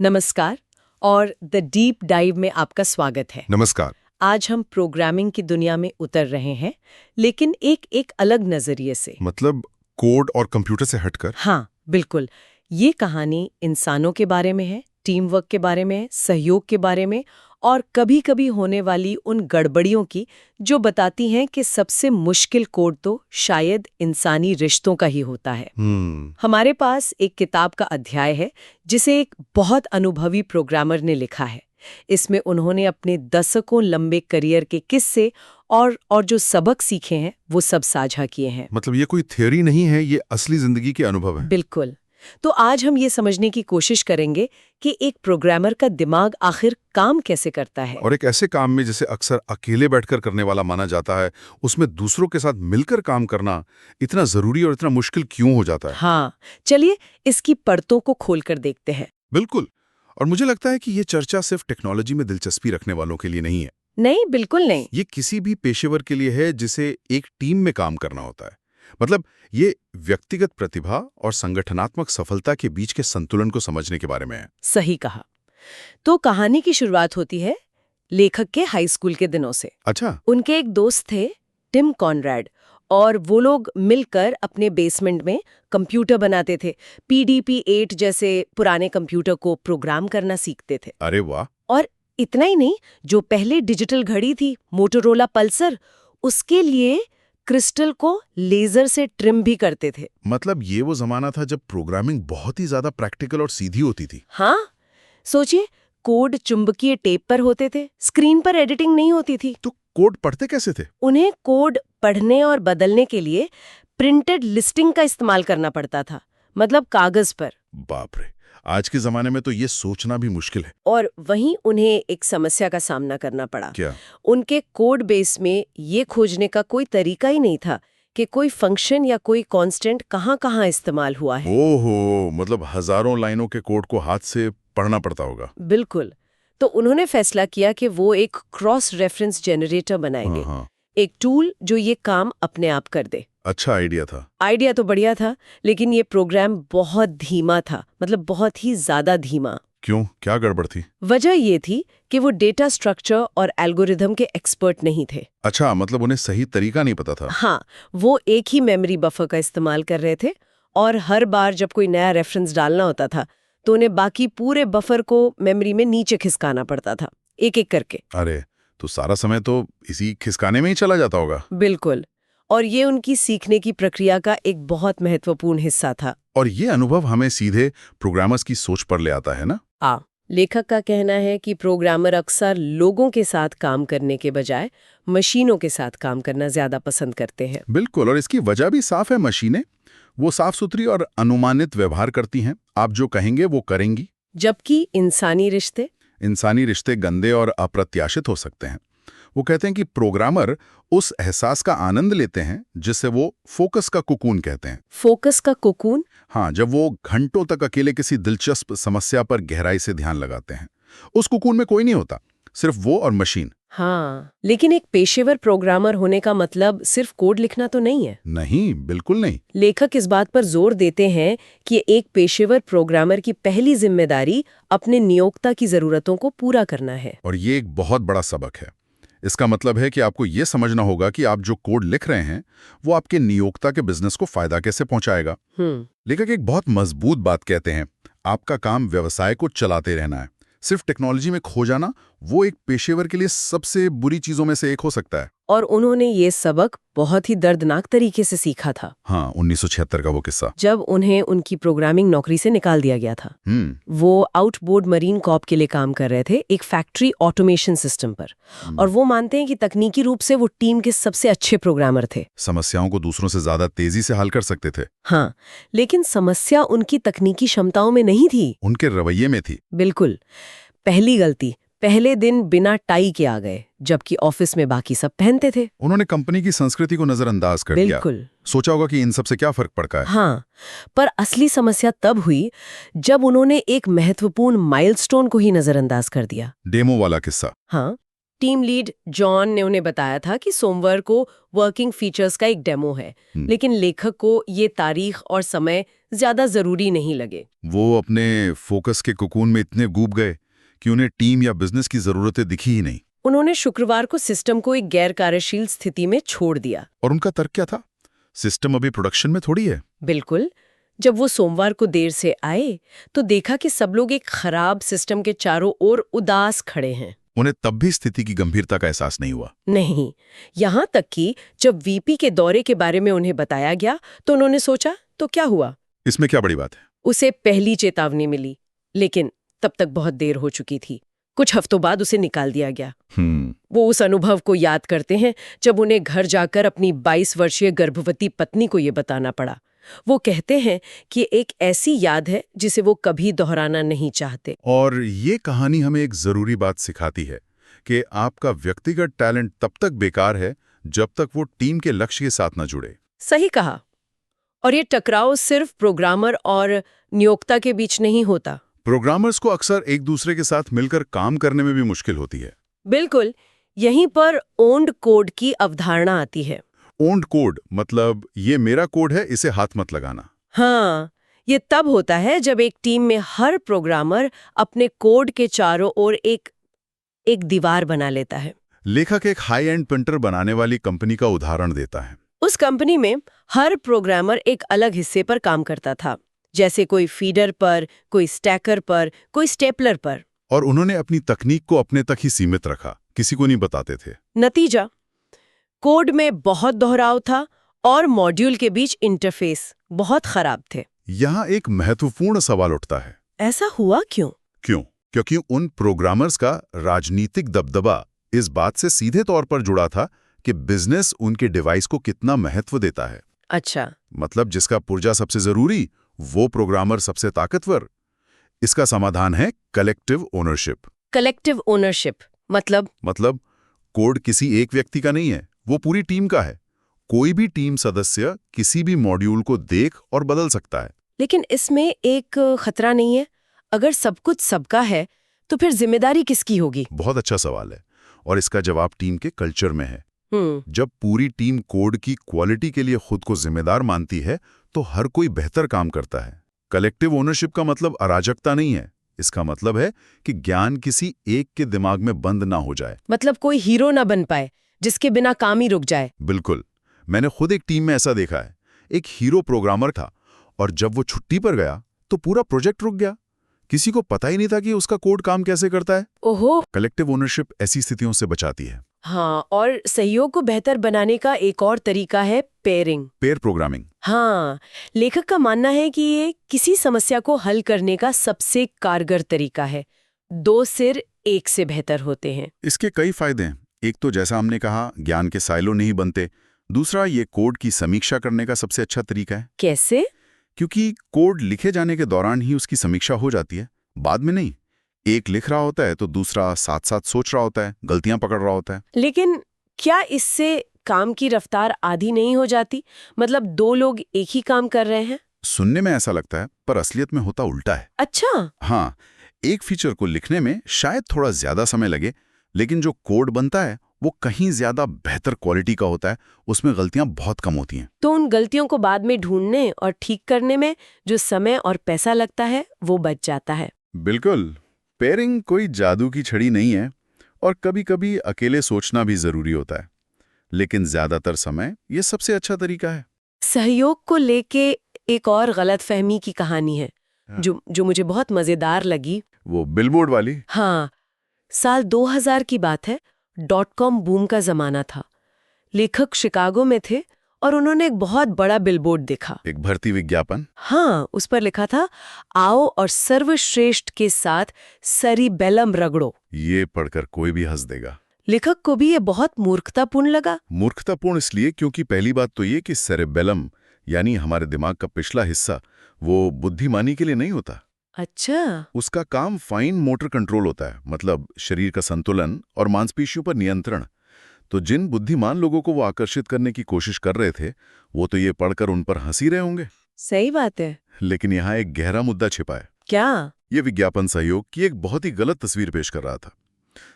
नमस्कार और the deep dive में आपका स्वागत है। नमस्कार। आज हम प्रोग्रामिंग की दुनिया में उतर रहे हैं, लेकिन एक अलग नजरिए से। मतलब कोड और कंप्यूटर से हटकर। हाँ, बिल्कुल। ये कहानी इंसानों के बारे में है, टीम वर्क के बारे में, सहयोग के बारे में और कभी-कभी होने वाली उन गड़बड़ियों की जो बताती हैं कि सबसे मुश्किल कोड तो शायद इंसानी रिश्तों का ही होता है। हमारे पास एक किताब का अध्याय है जिसे एक बहुत अनुभवी प्रोग्रामर ने लिखा है। इसमें उन्होंने अपने दशकों लंबे करियर के किस्से और जो सबक सीखे हैं वो सब साझा किए हैं। मतलब ये कोई थ्योरी नहीं है, ये असली जिंदगी के अनुभव है। बिल्कुल। तो आज हम ये समझने की कोशिश करेंगे कि एक प्रोग्रामर का दिमाग आखिर काम कैसे करता है, और एक ऐसे काम में जिसे अक्सर अकेले बैठकर करने वाला माना जाता है, उसमें दूसरों के साथ मिलकर काम करना इतना जरूरी और इतना मुश्किल क्यों हो जाता है। हाँ, चलिए इसकी परतों को खोलकर देखते हैं। बिल्कुल। और मुझे लगता है कि ये चर्चा सिर्फ टेक्नोलॉजी में दिलचस्पी रखने वालों के लिए नहीं है। नहीं, बिल्कुल नहीं। ये किसी भी पेशेवर के लिए है जिसे एक टीम में काम करना होता है। मतलब ये व्यक्तिगत प्रतिभा और संगठनात्मक सफलता के बीच के संतुलन को समझने के बारे में है। सही कहा। तो कहानी की शुरुआत होती है लेखक के हाई स्कूल के दिनों से। अच्छा। उनके एक दोस्त थे टिम कॉनराड, और वो लोग मिलकर अपने बेसमेंट में कंप्यूटर बनाते थे। PDP-8 जैसे पुराने कंप्यूटर को प्रोग्राम करना सीखते थे। अरे वाह। और इतना ही नहीं, जो पहले डिजिटल घड़ी थी मोटोरोला पल्सर, उसके लिए क्रिस्टल को लेजर से ट्रिम भी करते थे। मतलब ये वो जमाना था जब प्रोग्रामिंग बहुत ही ज्यादा प्रैक्टिकल और सीधी होती थी। हाँ, सोचिए, कोड चुंबकीय टेप पर होते थे, स्क्रीन पर एडिटिंग नहीं होती थी। तो कोड पढ़ते कैसे थे? उन्हें कोड पढ़ने और बदलने के लिए प्रिंटेड लिस्टिंग का इस्तेमाल करना पड़ता था, मतलब कागज पर। बाप रे, आज के जमाने में तो ये सोचना भी मुश्किल है। और वहीं उन्हें एक समस्या का सामना करना पड़ा। क्या? उनके कोड बेस में ये खोजने का कोई तरीका ही नहीं था कि कोई फंक्शन या कोई कांस्टेंट कहाँ-कहाँ इस्तेमाल हुआ है। ओहो, मतलब हजारों लाइनों के कोड को हाथ से पढ़ना पड़ता होगा। बिल्कुल। तो उन्होंने फैसला किया कि वो एक क्रॉस रेफरेंस जनरेटर बनाएंगे। हाँ। एक टूल जो ये काम अपने आप कर दे। अच्छा आइडिया था। आइडिया तो बढ़िया था, लेकिन ये प्रोग्राम बहुत धीमा था, मतलब बहुत ही ज्यादा धीमा। क्यों, क्या गड़बड़ थी? वजह ये थी कि वो डेटा स्ट्रक्चर और एल्गोरिथम के एक्सपर्ट नहीं थे। अच्छा, मतलब उन्हें सही तरीका नहीं पता था। हाँ, वो एक ही मेमोरी बफर का इस्तेमाल कर रहे थे, और हर बार जब कोई नया रेफरेंस डालना होता था तो उन्हें बाकी पूरे बफर को मेमोरी में नीचे खिसकाना पड़ता था, एक-एक करके। अरे, तो सारा समय तो इसी खिसकाने में ही चला जाता होगा। बिल्कुल। और ये उनकी सीखने की प्रक्रिया का एक बहुत महत्वपूर्ण हिस्सा था। और ये अनुभव हमें सीधे प्रोग्रामर्स की सोच पर ले आता है ना? लेखक का कहना है कि प्रोग्रामर अक्सर लोगों के साथ काम करने के बजाय मशीनों के साथ काम करना ज्यादा पसंद करते हैं। बिल्कुल, और इसकी वजह भी साफ है। मशीनें वो साफ सुथरी और अनुमानित व्यवहार करती हैं। आप जो कहेंगे वो करेंगी। जबकि इंसानी रिश्ते गंदे और अप्रत्याशित हो सकते हैं। वो कहते हैं कि प्रोग्रामर उस एहसास का आनंद लेते हैं जिसे वो फोकस का कुकून कहते हैं। फोकस का कुकून? हाँ, जब वो घंटों तक अकेले किसी दिलचस्प समस्या पर गहराई से ध्यान लगाते हैं। उस कुकून में कोई नहीं होता, सिर्फ वो और मशीन। हाँ, लेकिन एक पेशेवर प्रोग्रामर होने का मतलब सिर्फ कोड लिखना तो नहीं है। नहीं, बिल्कुल नहीं। लेखक इस बात पर जोर देते हैं कि एक पेशेवर प्रोग्रामर की पहली जिम्मेदारी अपने नियोक्ता की जरूरतों को पूरा करना है। और ये एक बहुत बड़ा सबक है। इसका मतलब है कि आपको ये समझना होगा कि आप जो कोड लिख रहे हैं वो आपके नियोक्ता के बिजनेस को फायदा कैसे पहुंचाएगा। लेखक एक बहुत मजबूत बात कहते हैं, आपका काम व्यवसाय को चलाते रहना है। सिर्फ टेक्नोलॉजी में खो जाना वो एक पेशेवर के लिए सबसे बुरी चीजों में से एक हो सकता है। और उन्होंने ये सबक बहुत ही दर्दनाक तरीके से सीखा था। हाँ, 1976 का वो किस्सा, जब उन्हें उनकी प्रोग्रामिंग नौकरी से निकाल दिया गया था। वो आउटबोर्ड मरीन कॉर्प के लिए काम कर रहे थे, एक फैक्ट्री ऑटोमेशन सिस्टम पर। और वो मानते हैं कि तकनीकी रूप से वो टीम के सबसे अच्छे प्रोग्रामर थे। समस्याओं को दूसरों से ज्यादा तेजी से हल कर सकते थे। हाँ, लेकिन समस्या उनकी तकनीकी क्षमताओं में नहीं थी, उनके रवैये में थी। बिल्कुल। पहली गलती, पहले दिन बिना टाई के आ गए, जबकि ऑफिस में बाकी सब पहनते थे। उन्होंने कंपनी की संस्कृति को नजरअंदाज कर दिया। बिल्कुल। सोचा होगा कि इन सब से क्या फर्क पड़ता है। हाँ, पर असली समस्या तब हुई जब उन्होंने एक महत्वपूर्ण माइलस्टोन को ही नजरअंदाज कर दिया। डेमो वाला किस्सा। हाँ, टीम लीड जॉन ने उन्हें बताया था कि सोमवार को वर्किंग फीचर्स का एक डेमो है, लेकिन लेखक को ये तारीख और समय ज्यादा जरूरी नहीं लगे। वो अपने फोकस के कोकून में इतने डूब गए कि उन्हें टीम या बिजनेस की जरूरतें दिखी ही नहीं। उन्होंने शुक्रवार को सिस्टम को एक गैर कार्यशील स्थिति में छोड़ दिया। और उनका तर्क क्या था? सिस्टम अभी प्रोडक्शन में थोड़ी है। बिल्कुल। जब वो सोमवार को देर से आए तो देखा कि सब लोग एक खराब सिस्टम के चारों ओर उदास खड़े हैं। उन्हें तब भी स्थिति की गंभीरता का एहसास नहीं हुआ। नहीं, यहाँ तक कि जब वीपी के दौरे के बारे में उन्हें बताया गया तो उन्होंने सोचा तो क्या हुआ, इसमें क्या बड़ी बात है। उसे पहली चेतावनी मिली, लेकिन तब तक बहुत देर हो चुकी थी। कुछ हफ्तों बाद उसे निकाल दिया गया। वो उस अनुभव को याद करते हैं जब उन्हें घर जाकर अपनी 22 वर्षीय गर्भवती पत्नी को ये बताना पड़ा। वो कहते हैं कि एक ऐसी याद है जिसे वो कभी दोहराना नहीं चाहते। और ये कहानी हमें एक जरूरी बात सिखाती है कि आपका व्यक्तिगत टैलेंट तब तक बेकार है जब तक वो टीम के लक्ष्य के साथ न जुड़े। सही कहा। और ये टकराव सिर्फ प्रोग्रामर और नियोक्ता के बीच नहीं होता। प्रोग्रामर्स को अक्सर एक दूसरे के साथ मिलकर काम करने में भी मुश्किल होती है। बिल्कुल। यहीं पर ओन्ड कोड की अवधारणा आती है। ओन्ड कोड मतलब ये मेरा कोड है, इसे हाथ मत लगाना। हाँ, ये तब होता है जब एक टीम में हर प्रोग्रामर अपने कोड के चारों ओर एक दीवार बना लेता है। लेखक एक हाई एंड प्रिंटर बनाने वाली कंपनी का उदाहरण देता है। उस कंपनी में हर प्रोग्रामर एक अलग हिस्से पर काम करता था, जैसे कोई फीडर पर, कोई स्टैकर पर, कोई स्टेपलर पर। और उन्होंने अपनी तकनीक को अपने तक ही सीमित रखा, किसी को नहीं बताते थे। नतीजा, कोड में बहुत दोहराव था और मॉड्यूल के बीच इंटरफेस बहुत खराब थे। यहाँ एक महत्वपूर्ण सवाल उठता है, ऐसा हुआ क्यों? क्योंकि उन प्रोग्रामर्स का राजनीतिक दबदबा इस बात से सीधे तौर पर जुड़ा था कि बिजनेस उनके डिवाइस को कितना महत्व देता है। अच्छा। मतलब जिसका पुर्जा सबसे जरूरी, वो प्रोग्रामर सबसे ताकतवर। इसका समाधान है कलेक्टिव ओनरशिप। कलेक्टिव ओनरशिप मतलब कोड किसी एक व्यक्ति का नहीं है, वो पूरी टीम का है। कोई भी टीम सदस्य किसी भी मॉड्यूल को देख और बदल सकता है। लेकिन इसमें एक खतरा नहीं है? अगर सब कुछ सबका है तो फिर जिम्मेदारी किसकी होगी? बहुत अच्छा सवाल है, और इसका जवाब टीम के कल्चर में है। जब पूरी टीम कोड की क्वालिटी के लिए खुद को जिम्मेदार मानती है तो हर कोई बेहतर काम करता है। कलेक्टिव ओनरशिप का मतलब अराजकता नहीं है, इसका मतलब है कि ज्ञान किसी एक के दिमाग में बंद ना हो जाए। मतलब कोई हीरो ना बन पाए जिसके बिना काम ही रुक जाए। बिल्कुल। मैंने खुद एक टीम में ऐसा देखा है। एक हीरो प्रोग्रामर था और जब वो छुट्टी पर गया तो पूरा प्रोजेक्ट रुक गया। किसी को पता ही नहीं था कि उसका कोड काम कैसे करता है। ओहो। कलेक्टिव ओनरशिप ऐसी स्थितियों से बचाती है। हाँ, और सहयोग को बेहतर बनाने का एक और तरीका है पेयर प्रोग्रामिंग। हाँ, लेखक का मानना है कि ये किसी समस्या को हल करने का सबसे कारगर तरीका है। दो सिर एक से बेहतर होते हैं। इसके कई फायदे हैं। एक तो जैसा हमने कहा, ज्ञान के साइलो नहीं बनते। दूसरा, ये कोड की समीक्षा करने का सबसे अच्छा तरीका है। कैसे? क्योंकि कोड लिखे जाने के दौरान ही उसकी समीक्षा हो जाती है, बाद में नहीं। एक लिख रहा होता है तो दूसरा साथ साथ सोच रहा होता है, गलतियां पकड़ रहा होता है। लेकिन क्या इससे काम की रफ्तार आधी नहीं हो जाती? मतलब दो लोग एक ही काम कर रहे हैं। सुनने में ऐसा लगता है, पर असलियत में होता उल्टा है। अच्छा। हाँ, एक फीचर को लिखने में शायद थोड़ा ज्यादा समय लगे, लेकिन जो कोड बनता है वो कहीं ज्यादा बेहतर क्वालिटी का होता है। उसमें गलतियां बहुत कम होती हैं। तो उन गलतियों को बाद में ढूंढने और ठीक करने में जो समय और पैसा लगता है वो बच जाता है। बिल्कुल। पेयरिंग कोई जादू की छड़ी नहीं है, और कभी कभी अकेले सोचना भी जरूरी होता है, लेकिन ज्यादातर समय ये सबसे अच्छा तरीका है। सहयोग को लेके एक और गलतफहमी की कहानी है जो मुझे बहुत मजेदार लगी। वो बिलबोर्ड वाली? हाँ, साल 2000 की बात है। .com बूम का जमाना था। लेखक शिकागो में थे और उन्होंने एक बहुत बड़ा बिलबोर्ड देखा। एक भर्ती विज्ञापन? हाँ, उस पर लिखा था, आओ और सर्वश्रेष्ठ के साथ सेरिबेलम रगड़ो। ये पढ़कर कोई भी हंस देगा। लेखक को भी ये बहुत मूर्खतापूर्ण लगा। मूर्खतापूर्ण इसलिए क्योंकि पहली बात तो ये कि सेरिबेलम यानी हमारे दिमाग का पिछला हिस्सा वो बुद्धिमानी के लिए नहीं होता। अच्छा। उसका काम फाइन मोटर कंट्रोल होता है, मतलब शरीर का संतुलन और मांसपेशियों पर नियंत्रण। तो जिन बुद्धिमान लोगों को वो आकर्षित करने की कोशिश कर रहे थे, वो तो ये पढ़कर उन पर हंसी रहे होंगे। सही बात है। लेकिन यहाँ एक गहरा मुद्दा छिपा है। क्या? ये विज्ञापन सहयोग की एक बहुत ही गलत तस्वीर पेश कर रहा था।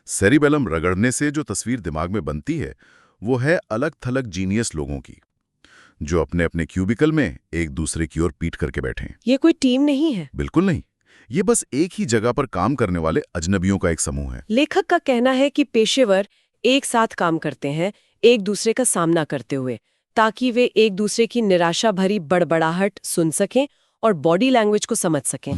सेरिबेलम रगड़ने से जो तस्वीर दिमाग में बनती है वो है अलग-थलग जीनियस लोगों की, जो अपने अपने क्यूबिकल में एक दूसरे की ओर पीट करके बैठे। ये कोई टीम नहीं है। बिल्कुल नहीं, ये बस एक ही जगह पर काम करने वाले अजनबियों का एक समूह है। लेखक का कहना है कि पेशेवर एक साथ काम करते हैं, एक दूसरे का सामना करते हुए, ताकि वे एक दूसरे की निराशा भरी बड़बड़ाहट सुन सकें और बॉडी लैंग्वेज को समझ सकें।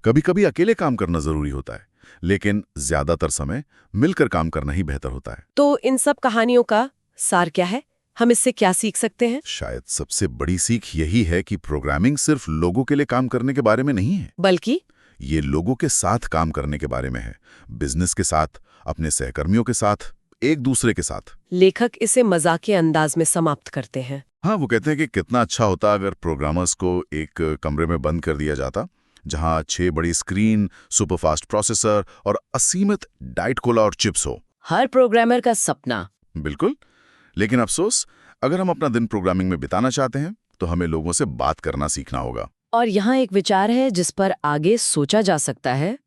कभी-कभी अकेले काम करना जरूरी होता है, लेकिन ज्यादातर समय मिलकर काम करना ही बेहतर होता है। तो इन सब कहानियों का सार क्या है? हम इससे क्या सीख सकते हैं? शायद सबसे बड़ी सीख यही है कि प्रोग्रामिंग सिर्फ लोगों के लिए काम करने के बारे में नहीं है, बल्कि ये लोगों के साथ काम करने के बारे में है। बिजनेस के साथ, अपने सहकर्मियों के साथ, एक दूसरे के साथ। लेखक इसे मजाकिया अंदाज में समाप्त करते हैं। हाँ, वो कहते हैं कि कितना अच्छा होता अगर प्रोग्रामर्स को एक कमरे में बंद कर दिया जाता, जहां 6 बड़ी स्क्रीन, सुपरफास्ट प्रोसेसर और असीमित डाइट कोला और चिप्स हो। हर प्रोग्रामर का सपना। बिल्कुल, लेकिन अफसोस, अगर हम अपना दिन प्रोग्रामिंग में बिताना चाहते हैं तो हमें लोगों से बात करना सीखना होगा। और यहाँ एक विचार है जिस पर आगे सोचा जा सकता है।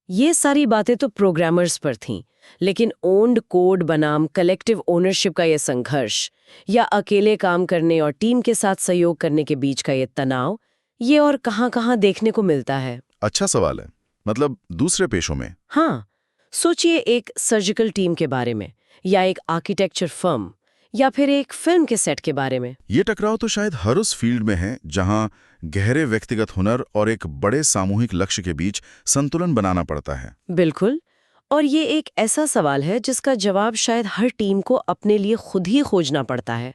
ये सारी बातें तो प्रोग्रामर्स पर थीं, लेकिन ओन्ड कोड बनाम कलेक्टिव ओनरशिप का ये संघर्ष, या अकेले काम करने और टीम के साथ सहयोग करने के बीच का ये तनाव, ये और कहाँ-कहाँ देखने को मिलता है? अच्छा सवाल है। मतलब दूसरे पेशों में? हाँ, सोचिए एक सर्जिकल टीम के बारे में, या एक आर्किटेक्चर फर्म, या फिर एक फिल्म के सेट के बारे में। ये टकराव तो शायद हर उस फील्ड में है जहां गहरे व्यक्तिगत हुनर और एक बड़े सामूहिक लक्ष्य के बीच संतुलन बनाना पड़ता है। बिल्कुल, और ये एक ऐसा सवाल है जिसका जवाब शायद हर टीम को अपने लिए खुद ही खोजना पड़ता है।